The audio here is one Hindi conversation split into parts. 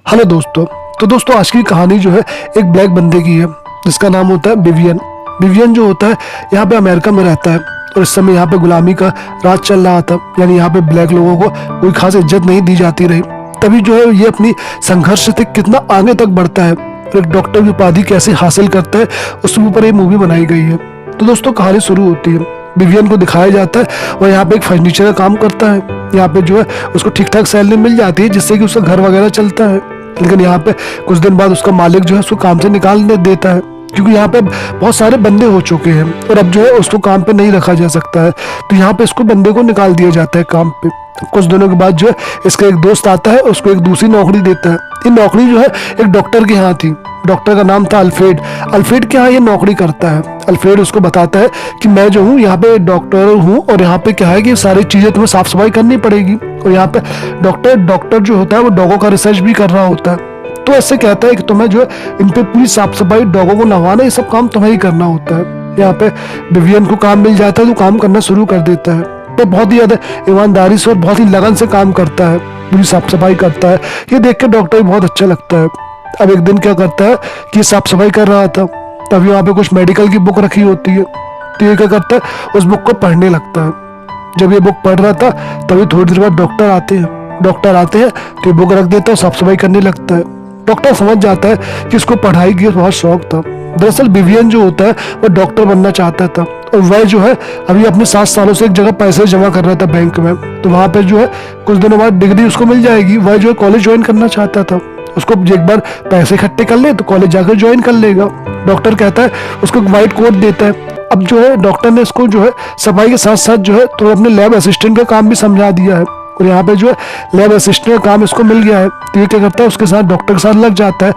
हेलो दोस्तों। तो दोस्तों आज की कहानी जो है एक ब्लैक बंदे की है जिसका नाम होता है विवियन। विवियन जो होता है यहाँ पे अमेरिका में रहता है और इस समय यहाँ पे गुलामी का राज चल रहा था, यानी यहाँ पे ब्लैक लोगों को कोई खास इज्जत नहीं दी जाती रही। तभी जो है ये अपनी संघर्ष से कितना आगे तक बढ़ता है और एक डॉक्टर की उपाधि कैसे हासिल करता है उसके ऊपर ये मूवी बनाई गई है। तो दोस्तों कहानी शुरू होती है, विवियन को दिखाया जाता है वह यहाँ पे एक फर्नीचर का काम करता है। यहाँ पे जो है उसको ठीक ठाक सैलरी मिल जाती है जिससे कि उसका घर वगैरह चलता है। लेकिन यहाँ पे कुछ दिन बाद उसका मालिक जो है उसको काम से निकाल देता है क्योंकि यहाँ पे बहुत सारे बंदे हो चुके हैं और अब जो है उसको काम पे नहीं रखा जा सकता है। तो यहाँ पे इसको बंदे को निकाल दिया जाता है काम पे। कुछ दिनों के बाद जो है इसका एक दोस्त आता है, उसको एक दूसरी नौकरी देता है। ये नौकरी जो है एक डॉक्टर के यहाँ थी। डॉक्टर का नाम था अल्फ्रेड। अल्फ्रेड के यहाँ ये नौकरी करता है। अल्फ्रेड उसको बताता है कि मैं जो हूँ यहाँ पे डॉक्टर हूँ और यहाँ पे क्या है कि सारी चीजें तुम्हें साफ सफाई करनी पड़ेगी। और यहाँ पे डॉक्टर जो होता है वो डॉगों का रिसर्च भी कर रहा होता है। तो ऐसे कहता है कि तुम्हें जो है इन पे पूरी साफ सफाई, डॉगों को नहवाना, ये सब काम तुम्हें ही करना होता है। यहाँ पे विवियन को काम मिल जाता है तो काम करना शुरू कर देता है। तो बहुत ही ज्यादा ईमानदारी से और बहुत ही लगन से काम करता है, पूरी साफ सफाई करता है। ये देख के डॉक्टर को बहुत अच्छा लगता है। अब एक दिन क्या करता है कि साफ सफाई कर रहा था, तभी वहाँ पे कुछ मेडिकल की बुक रखी होती है। तो ये क्या करता है उस बुक को पढ़ने लगता है। जब ये बुक पढ़ रहा था तभी थोड़ी देर बाद डॉक्टर आते हैं तो ये बुक रख देता है, साफ सफाई करने लगता है। डॉक्टर समझ जाता है कि इसको पढ़ाई की बहुत शौक था। दरअसल विवियन जो होता है वो डॉक्टर बनना चाहता था और वह जो है अभी अपने 7 सालों से एक जगह पैसे जमा कर रहा था बैंक में। तो वहां पे जो है कुछ दिनों बाद डिग्री उसको मिल जाएगी। वह जो है कॉलेज ज्वाइन करना चाहता था। उसको एक बार पैसे इकट्ठे कर ले तो कॉलेज जाकर ज्वाइन कर लेगा। डॉक्टर कहता है उसको एक व्हाइट कोट देता है। अब जो है डॉक्टर ने इसको जो है सफाई के साथ साथ जो है तो अपने लैब असिस्टेंट का काम भी समझा दिया है और यहाँ पे जो है लैब असिस्टेंट का काम इसको मिल गया है। तो ये क्या करता है उसके साथ डॉक्टर के साथ लग जाता है।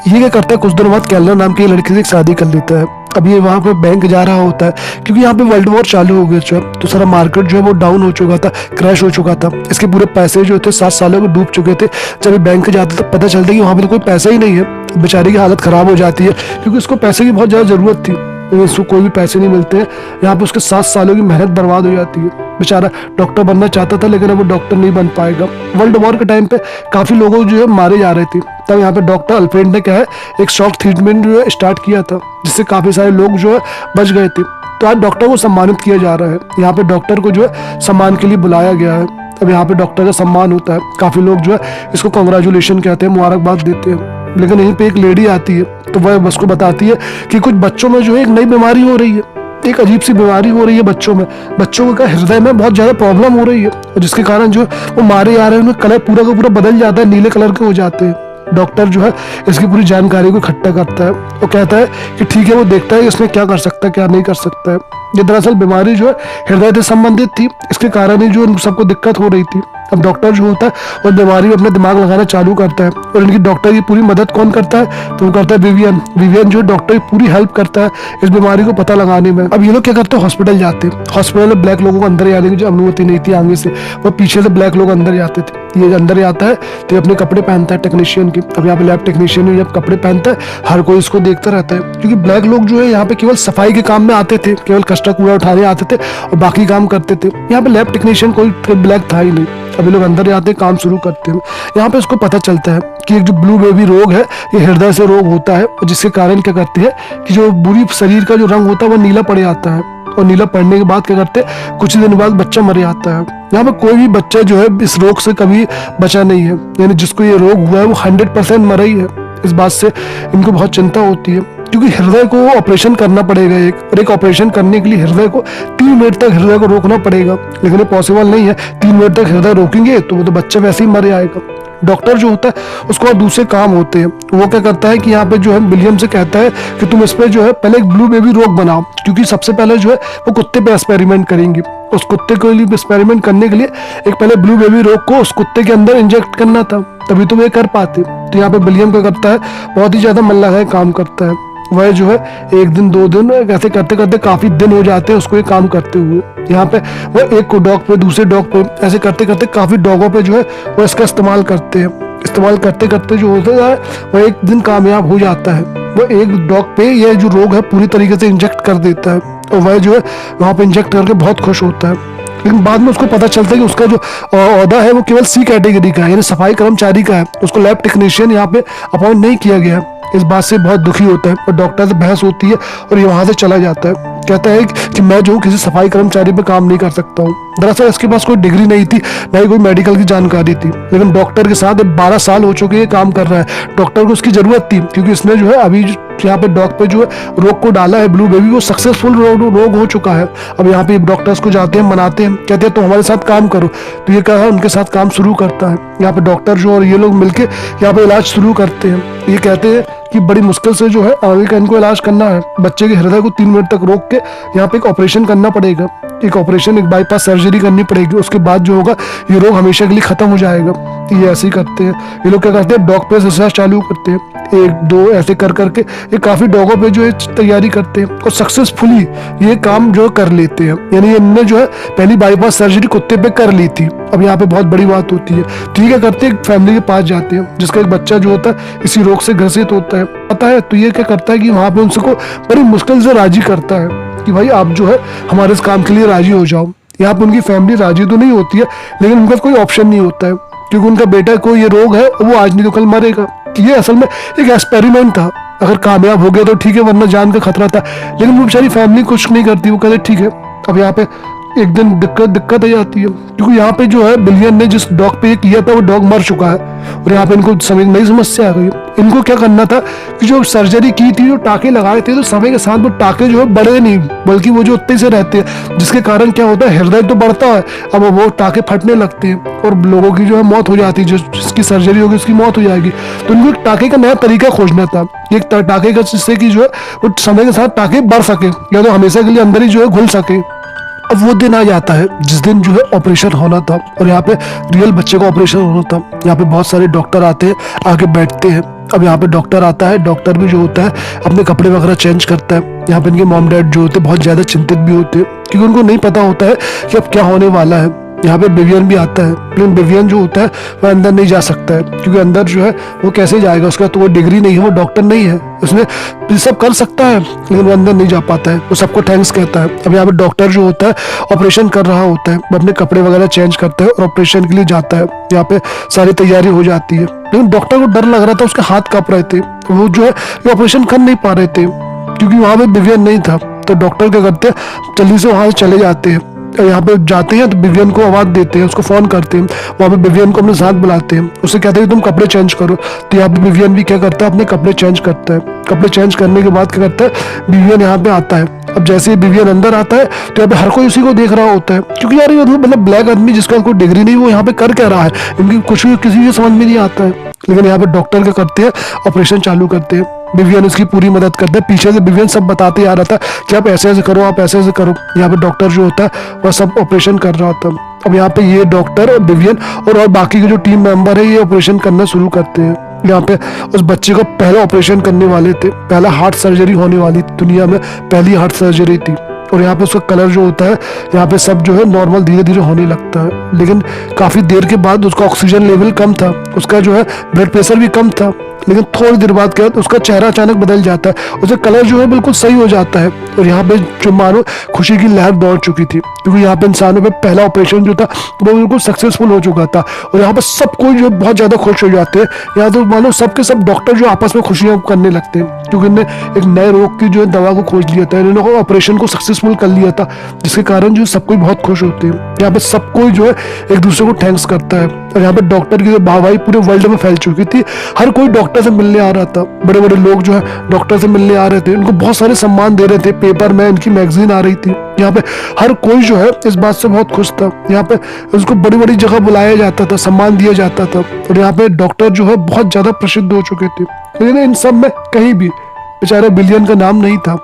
ये क्या करता है कुछ दिनों बाद कैलर नाम की लड़की से शादी कर लेता है। अब ये वहाँ पे बैंक जा रहा होता है क्योंकि यहाँ पे वर्ल्ड वॉर चालू हो गया था। तो सारा मार्केट जो है वो डाउन हो चुका था, क्रैश हो चुका था। इसके पूरे पैसे जो थे 7 सालों में डूब चुके थे। जब ये बैंक जाता तो पता चलता है कि वहाँ पे तो कोई पैसा ही नहीं है। बेचारी की हालत खराब हो जाती है क्योंकि उसको पैसे की बहुत ज्यादा जरूरत थी, इसको कोई भी पैसे नहीं मिलते हैं। यहाँ पे उसके 7 सालों की मेहनत बर्बाद हो जाती है। बेचारा डॉक्टर बनना चाहता था लेकिन अब वो डॉक्टर नहीं बन पाएगा। वर्ल्ड वॉर के टाइम पे काफी लोगों जो है मारे जा रहे थे। तब यहाँ पे डॉक्टर अल्फ्रेड ने क्या है एक शॉक ट्रीटमेंट जो है स्टार्ट किया था जिससे काफी सारे लोग जो है बच गए थे। तो आज डॉक्टर को सम्मानित किया जा रहा है। यहाँ पे डॉक्टर को जो है सम्मान के लिए बुलाया गया है। अब यहाँ पे डॉक्टर का सम्मान होता है। काफी लोग जो है इसको कांग्रेचुलेशन कहते हैं, मुबारकबाद देते हैं। लेकिन यहीं पे एक लेडी आती है तो वह उसको बताती है कि कुछ बच्चों में जो है एक नई बीमारी हो रही है, एक अजीब सी बीमारी हो रही है बच्चों में। बच्चों का हृदय में बहुत ज्यादा प्रॉब्लम हो रही है और जिसके कारण जो वो मारे जा रहे हैं, उनका कलर पूरा का पूरा बदल जाता है, नीले कलर के हो जाते हैं। डॉक्टर जो है इसकी पूरी जानकारी को इकट्ठा करता है और कहता है कि ठीक है, वो देखता है इसमें क्या कर सकता है क्या नहीं कर सकता है। ये दरअसल बीमारी जो है हृदय से संबंधित थी, इसके कारण ही जो इन सबको दिक्कत हो रही थी। अब डॉक्टर जो होता है वो बीमारी में अपना दिमाग लगाना चालू करता है और इनकी डॉक्टर की पूरी मदद कौन करता है तो वो करता है विवियन। विवियन जो डॉक्टर की पूरी हेल्प करता है इस बीमारी को पता लगाने में। अब ये लोग क्या करते हैं हॉस्पिटल जाते हैं। हॉस्पिटल में ब्लैक लोगों को अंदर आने की जो अनुमति नहीं थी आगे से, वो पीछे से ब्लैक लोग अंदर जाते थे। ये अंदर आता है तो अपने कपड़े पहनता है टेक्नीशियन की। अब यहाँ पे लैब टेक्नीशियन जब कपड़े पहनता है हर कोई इसको देखता रहता है क्योंकि ब्लैक लोग जो है यहाँ पे केवल सफाई के काम में आते थे, केवल कचरा कूड़ा उठाने आते थे और बाकी काम करते थे। यहाँ पे लैब टेक्नीशियन कोई ब्लैक था ही नहीं। अभी लोग अंदर जाते हैं, काम शुरू करते हैं। यहाँ पे इसको पता चलता है कि एक जो ब्लू बेबी रोग है ये हृदय से रोग होता है और जिसके कारण क्या करती है कि जो पूरी शरीर का जो रंग होता है वो नीला पड़ जाता है और नीला पड़ने के बाद क्या करते हैं कुछ दिन बाद बच्चा मर जाता है। यहाँ पे कोई भी बच्चा जो है इस रोग से कभी बचा नहीं है, यानी जिसको ये रोग हुआ है वो 100% मरा ही है। इस बात से इनको बहुत चिंता होती है क्योंकि हृदय को ऑपरेशन करना पड़ेगा एक ऑपरेशन करने के लिए हृदय को 3 मिनट तक हृदय को रोकना पड़ेगा। लेकिन ये पॉसिबल नहीं है, 3 मिनट तक हृदय रोकेंगे तो वो तो बच्चा वैसे ही मर जाएगा। डॉक्टर जो होता है उसको और दूसरे काम होते हैं। वो क्या करता है कि यहाँ पे जो है विलियम से कहता है कि तुम इस पे जो है पहले एक ब्लू बेबी रोग बनाओ क्योंकि सबसे पहले जो है वो कुत्ते पे एक्सपेरिमेंट करेंगे। उस कुत्ते के लिए एक्सपेरिमेंट करने के लिए एक पहले ब्लू बेबी रोग को उस कुत्ते के अंदर इंजेक्ट करना था, तभी तो वे कर पाते। तो यहाँ पे विलियम क्या करता है बहुत ही ज्यादा मन लगा काम करता है। वह जो है 1 दिन 2 दिन ऐसे करते करते काफी दिन हो जाते हैं उसको ये काम करते हुए। यहाँ पे वो एक डॉग पे दूसरे डॉग पे ऐसे करते करते काफी डॉगों पे जो है वो इसका इस्तेमाल करते हैं। इस्तेमाल करते करते जो होता है वो एक दिन कामयाब हो जाता है। वो एक डॉग पे ये जो रोग है पूरी तरीके से इंजेक्ट कर देता है और वह जो है वहाँ पे इंजेक्ट करके बहुत खुश होता है। लेकिन बाद में उसको पता चलता है कि उसका जो ओहदा है वो केवल सी कैटेगरी का है, यानी सफाई कर्मचारी का है, उसको लैब टेक्नीशियन यहाँ पे अपॉइंट नहीं किया गया है। इस बात से बहुत दुखी होता है और डॉक्टर से बहस होती है और ये वहां से चला जाता है। कहता है कि मैं जो किसी सफाई कर्मचारी पे काम नहीं कर सकता हूँ। दरअसल इसके पास कोई डिग्री नहीं थी, ना ही कोई मेडिकल की जानकारी थी, लेकिन डॉक्टर के साथ 12 साल हो चुके ये काम कर रहा है। डॉक्टर को उसकी जरूरत थी क्योंकि इसने जो है अभी यहाँ पे डॉग पे जो है रोग को डाला है ब्लू बेबी, वो सक्सेसफुल रोग हो चुका है। अब यहाँ पे डॉक्टर्स को जाते हैं, मनाते हैं, कहते हैं तो हमारे साथ काम करो। तो ये कहा उनके साथ काम शुरू करता है। यहाँ पे डॉक्टर जो और ये लोग मिलके यहाँ पे इलाज शुरू करते हैं। ये कहते हैं कि बड़ी मुश्किल से जो है आगे का इनको इलाज करना है। बच्चे के हृदय को 3 मिनट तक रोक के यहाँ पे एक ऑपरेशन करना पड़ेगा, एक बाईपास सर्जरी करनी पड़ेगी। उसके बाद जो होगा ये रोग हमेशा के लिए खत्म हो जाएगा। ये ऐसे ही करते हैं। ये लोग क्या करते हैं, डॉग पे रिसर्च चालू करते हैं, 1-2 ऐसे कर करके ये काफी डॉगों पे जो है तैयारी करते हैं और सक्सेसफुली ये काम जो कर लेते हैं। यानी इनने जो है पहली बाईपास सर्जरी कुत्ते पे कर ली थी। अब यहाँ पे बहुत बड़ी बात होती है। ठीक है, करते हैं, फैमिली के पास जाते हैं जिसका एक बच्चा जो होता है इसी रोग से ग्रसित होता है, पता है। तो ये क्या करता है कि वहां पे उनको बड़ी मुश्किल से राजी करता है कि भाई आप जो है हमारे इस काम के लिए राजी हो जाओ। यहाँ पे उनकी फैमिली राजी तो नहीं होती है, लेकिन उनका कोई ऑप्शन नहीं होता है क्योंकि उनका बेटा को ये रोग है, वो आज नहीं तो कल मरेगा। ये असल में एक एक्सपेरिमेंट था, अगर कामयाब हो गया तो ठीक है, वरना जान का खतरा था। लेकिन वो बेचारी फैमिली कुछ नहीं करती, वो कहते ठीक है। अब यहाँ पे एक दिन दिक्कत आ जाती है क्योंकि यहाँ पे जो है बिलियन ने जिस डॉग पे ये किया था वो डॉग मर चुका है और यहाँ पे इनको नई समस्या आ गई। इनको क्या करना था कि जो सर्जरी की थी, जो टाके लगाए थे, तो समय के साथ वो टाके जो है बढ़े नहीं, बल्कि वो जो उतने से रहते हैं, जिसके कारण क्या होता है हृदय तो बढ़ता है, अब वो टाके फटने लगते हैं और लोगों की जो है मौत हो जाती है। जिसकी सर्जरी होगी उसकी मौत हो जाएगी। तो इनको एक टाके का नया तरीका खोजना था, एक टाके का, जिससे कि जो है वो समय के साथ टाके बढ़ सके या तो हमेशा के लिए अंदर ही जो है घुल सके। अब वो दिन आ जाता है जिस दिन जो है ऑपरेशन होना था और यहाँ पे रियल बच्चे का ऑपरेशन होना था। यहाँ पे बहुत सारे डॉक्टर आते हैं, आके बैठते हैं। अब यहाँ पे डॉक्टर आता है, डॉक्टर भी जो होता है अपने कपड़े वगैरह चेंज करता है। यहाँ पे इनके मॉम डैड जो होते हैं बहुत ज्यादा चिंतित भी होते हैं क्योंकि उनको नहीं पता होता है कि अब क्या होने वाला है। यहाँ पे विवियन भी आता है, लेकिन विवियन जो होता है वह अंदर नहीं जा सकता है क्योंकि अंदर जो है वो कैसे जाएगा, उसका तो वो डिग्री नहीं है, वो डॉक्टर नहीं है। उसने ये सब कर सकता है लेकिन वो अंदर नहीं जा पाता है, वो सबको थैंक्स कहता है। अब यहाँ पे डॉक्टर जो होता है ऑपरेशन कर रहा होता है, वो अपने कपड़े वगैरह चेंज करता है और ऑपरेशन के लिए जाता है। यहाँ पे सारी तैयारी हो जाती है, लेकिन डॉक्टर को डर लग रहा था, उसके हाथ कांप रहे थे, वो जो है ये ऑपरेशन कर नहीं पा रहे थे क्योंकि वहां पे विवियन नहीं था। तो डॉक्टर क्या करते हैं, जल्दी से वहां से चले जाते हैं। यहाँ पे जाते हैं तो विवियन को आवाज देते हैं, उसको फोन करते हैं, वहां पे विवियन को अपने साथ बुलाते हैं, उससे कहते हैं तुम कपड़े चेंज करो। तो यहाँ पे विवियन भी क्या करता है, अपने कपड़े चेंज करता है। कपड़े चेंज करने के बाद क्या करता है, विवियन यहाँ पे आता है। अब जैसे ही विवियन अंदर आता है तो यहाँ पे हर कोई उसी को देख रहा होता है क्योंकि यार ये मतलब ब्लैक आदमी जिसका कोई डिग्री नहीं, वो यहाँ पे कर क्या रहा है, इनकी कुछ भी किसी को समझ में नहीं आता है। लेकिन यहाँ पे डॉक्टर क्या करते हैं, ऑपरेशन चालू करते हैं। विवियन उसकी पूरी मदद करता है, पीछे से विवियन सब बताते आ रहा था कि आप ऐसे ऐसे करो, आप ऐसे ऐसे करो। यहाँ पे डॉक्टर जो होता है वह सब ऑपरेशन कर रहा होता है। अब यहाँ पे ये डॉक्टर, विवियन और बाकी के जो टीम मेंबर है ये ऑपरेशन करना शुरू करते हैं। यहाँ पे उस बच्चे को पहला ऑपरेशन करने वाले थे, पहला हार्ट सर्जरी होने वाली थी, दुनिया में पहली हार्ट सर्जरी थी। और यहाँ पे उसका कलर जो होता है, यहाँ पे सब जो है नॉर्मल धीरे धीरे होने लगता है। लेकिन काफी देर के बाद उसका ऑक्सीजन लेवल कम था, उसका जो है ब्लड प्रेशर भी कम था। लेकिन थोड़ी देर बाद क्या उसका चेहरा अचानक बदल जाता है, उसका कलर जो है बिल्कुल सही हो जाता है। और यहाँ पे जो मानो खुशी की लहर दौड़ चुकी थी क्योंकि यहाँ पे इंसानों पे पहला ऑपरेशन जो था वो बिल्कुल सक्सेसफुल हो चुका था। और यहाँ पे सब कोई जो बहुत ज्यादा खुश हो जाते हैं। यहाँ तो मानो सबके सब डॉक्टर जो आपस में खुशियां करने लगते हैं क्योंकि इन्हें एक नए रोग की जो है दवा को खोज लिया था, इन्होंने ऑपरेशन को सक्सेसफुल कर लिया था, जिसके कारण जो सब कोई बहुत खुश होते हैं। यहाँ पे सब कोई जो है एक दूसरे को थैंक्स करता है। और यहाँ पे डॉक्टर की वाहवाही पूरे वर्ल्ड में फैल चुकी थी, हर कोई डॉक्टर से मिलने आ रहा था, बड़े बड़े लोग जो है डॉक्टर से मिलने आ रहे थे, इनको बहुत सारे सम्मान दे रहे थे, पेपर में इनकी मैगजीन आ रही थी। यहाँ पे हर कोई जो है इस बात से बहुत खुश था। यहाँ पे उसको बड़ी बड़ी जगह बुलाया जाता था, सम्मान दिया जाता था। और यहाँ पे डॉक्टर जो है बहुत ज्यादा प्रसिद्ध हो चुके थे, लेकिन इन सब में कहीं भी बेचारा बिलियन का नाम नहीं था।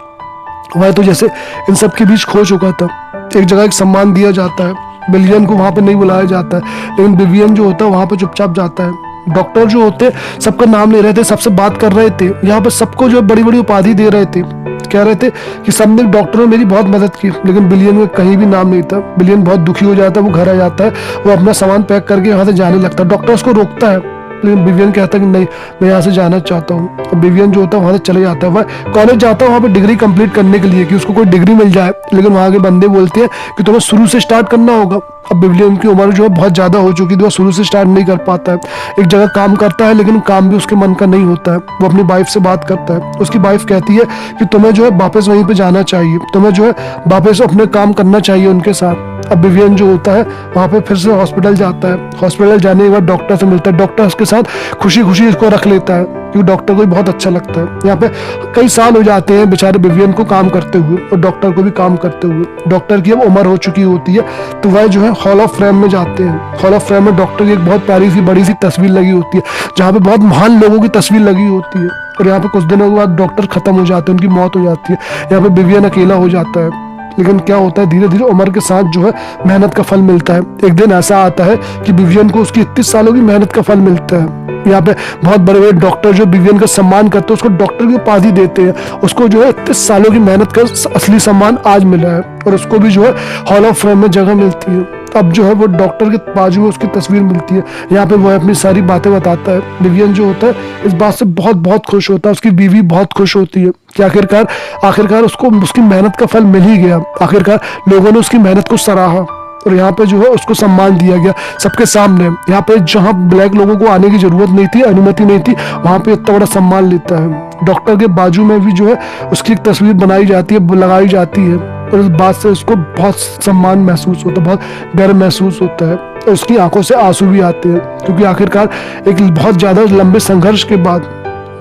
वह तो जैसे इन सब के बीच खो चुका था। एक जगह एक सम्मान दिया जाता है, बिलियन को वहां पे नहीं बुलाया जाता है, लेकिन विवियन जो होता है वहां पे चुपचाप जाता है। डॉक्टर जो होते सबका नाम ले रहे थे, सबसे बात कर रहे थे, यहाँ पे सबको जो बड़ी बड़ी उपाधि दे रहे थे, कह रहे थे कि सबने डॉक्टरों ने मेरी बहुत मदद की। लेकिन बिलियन में कहीं भी नाम नहीं था। बिलियन बहुत दुखी हो जाता है, वो घर आ जाता है, वो अपना सामान पैक करके यहाँ से जाने लगता है। डॉक्टर उसको रोकता है, लेकिन विवियन कहता है कि नहीं, मैं यहाँ से जाना चाहता हूँ। अब विवियन जो होता है वहाँ से चले जाता है, वह कॉलेज जाता है वहाँ पे डिग्री कंप्लीट करने के लिए कि उसको कोई डिग्री मिल जाए। लेकिन वहाँ के बंदे बोलते हैं कि तुम्हें शुरू से स्टार्ट करना होगा। अब विवियन की उम्र जो है बहुत ज़्यादा हो चुकी थी, वो शुरू से स्टार्ट नहीं कर पाता है। एक जगह काम करता है लेकिन काम भी उसके मन का नहीं होता है। वो अपनी वाइफ से बात करता है, उसकी वाइफ कहती है कि तुम्हें जो है वापस वहीं पे जाना चाहिए, तुम्हें जो है वापस अपने काम करना चाहिए उनके साथ। अब विवियन जो होता है वहाँ पे फिर से हॉस्पिटल जाता है। हॉस्पिटल जाने के बाद डॉक्टर से मिलता है, डॉक्टर उसके साथ खुशी खुशी इसको रख लेता है क्योंकि डॉक्टर को भी बहुत अच्छा लगता है। यहाँ पे कई साल हो जाते हैं बेचारे विवियन को काम करते हुए और डॉक्टर को भी काम करते हुए। डॉक्टर की अब उम्र हो चुकी होती है तो वह जो है हॉल ऑफ फेम में जाते हैं। हॉल ऑफ फेम में डॉक्टर की एक बहुत प्यारी सी बड़ी सी तस्वीर लगी होती है जहाँ पे बहुत महान लोगों की तस्वीर लगी होती है। और यहाँ पे कुछ दिनों के बाद डॉक्टर खत्म हो जाते हैं, उनकी मौत हो जाती है। यहाँ पे विवियन अकेला हो जाता है। लेकिन क्या होता है, धीरे धीरे उम्र के साथ जो है मेहनत का फल मिलता है। एक दिन ऐसा आता है कि विवियन को उसकी 31 सालों की मेहनत का फल मिलता है। यहाँ पे बहुत बड़े बड़े डॉक्टर जो विवियन का सम्मान करते हैं उसको डॉक्टर की उपाधि देते हैं। उसको जो है 31 सालों की मेहनत का असली सम्मान आज मिला है और उसको भी जो है हॉल ऑफ फेम में जगह मिलती है। अब जो है वो डॉक्टर के बाजू में उसकी तस्वीर मिलती है। यहाँ पे वो अपनी सारी बातें बताता है। विवियन जो होता है इस बात से बहुत बहुत खुश होता है। उसकी बीवी बहुत खुश होती है कि आखिरकार उसको उसकी मेहनत का फल मिल ही गया। आखिरकार लोगों ने उसकी मेहनत को सराहा और यहाँ पे जो है उसको सम्मान दिया गया सबके सामने। यहाँ पे जहाँ ब्लैक लोगों को आने की जरूरत नहीं थी, अनुमति नहीं थी, वहाँ पे इतना बड़ा सम्मान लेता है। डॉक्टर के बाजू में भी जो है उसकी एक तस्वीर बनाई जाती है, लगाई जाती है और इस बात से उसको बहुत सम्मान महसूस होता है, बहुत डर महसूस होता है और उसकी आंखों से आंसू भी आते हैं क्योंकि आखिरकार एक बहुत ज्यादा लंबे संघर्ष के बाद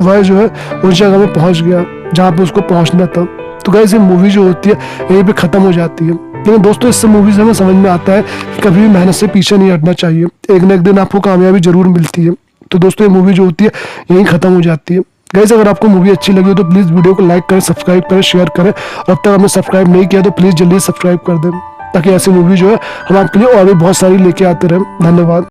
वह जो है उस जगह में पहुंच गया जहाँ पे उसको पहुंचना था। तो गाइस ये मूवी जो होती है यहीं पे खत्म हो जाती है। लेकिन दोस्तों इससे मूवी से हमें समझ में आता है कि कभी भी मेहनत से पीछे नहीं हटना चाहिए, एक न एक दिन आपको कामयाबी जरूर मिलती है। तो दोस्तों ये मूवी जो होती है यहीं खत्म हो जाती है। गाइस अगर आपको मूवी अच्छी लगी हो तो प्लीज वीडियो को लाइक करें, सब्सक्राइब करें, शेयर करें और अब तक हमने सब्सक्राइब नहीं किया तो प्लीज जल्दी सब्सक्राइब कर दें ताकि ऐसी मूवी जो है हम आपके लिए और भी बहुत सारी लेके आते रहें। धन्यवाद।